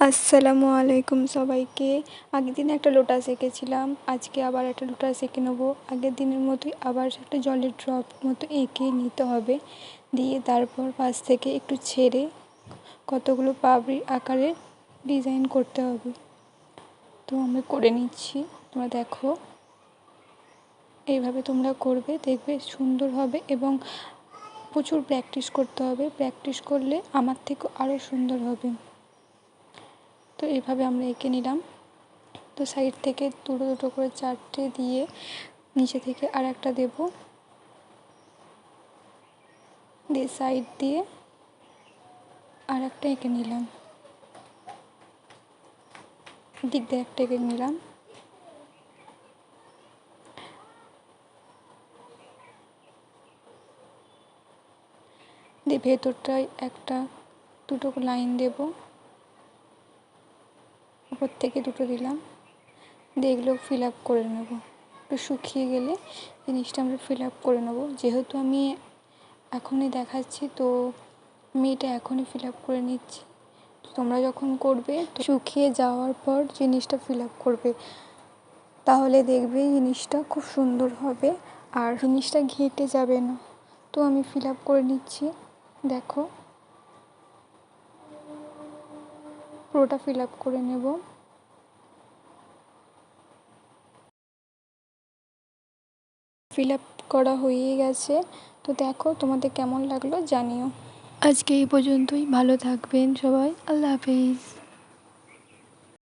আসসালামু আলাইকুম সবাইকে। আগের দিন একটা লোটাস এঁকেছিলাম, আজকে আবার একটা লোটাস এঁকে নেবো। আগের দিনের মতোই আবার একটা জলের ড্রপ মতো এঁকে নিতে হবে, দিয়ে তারপর পাশ থেকে একটু ছেড়ে কতগুলো পাপড়ি আকারে ডিজাইন করতে হবে। তো আমি করে নিচ্ছি, তোমরা দেখো। এইভাবে তোমরা করবে, দেখবে সুন্দর হবে এবং প্রচুর প্র্যাকটিস করতে হবে। প্র্যাকটিস করলে আমার থেকেও আরও সুন্দর হবে। তো এইভাবে আমরা এঁকে নিলাম। তো সাইড থেকে দুটো দুটো করে চারটে দিয়ে নিচে থেকে আর একটা দেবো, দিয়ে সাইড দিয়ে আর একটা এঁকে নিলাম, দিক দিয়ে একটা এঁকে নিলাম। দিয়ে ভেতরটায় একটা দুটো লাইন দেবো, উপর থেকে দুটো দিলাম, দিয়ে এগুলো ফিল আপ করে নেব। একটু শুকিয়ে গেলে জিনিসটা আমরা ফিল আপ করে নেব। যেহেতু আমি এখনই দেখাচ্ছি, তো আমি এটা এখনই ফিল আপ করে নিচ্ছি। তোমরা যখন করবে তো শুকিয়ে যাওয়ার পর জিনিসটা ফিল আপ করবে, তাহলে দেখবে জিনিসটা খুব সুন্দর হবে আর জিনিসটা ঘেঁটে যাবে না। তো আমি ফিল আপ করে নিচ্ছি, দেখো পুরোটা ফিল আপ করে নেব। ফিল আপ করা হয়ে গেছে। তো দেখো তোমাদের কেমন লাগলো জানিও। আজকে এই পর্যন্তই, ভালো থাকবেন সবাই, আল্লাহ হাফেজ।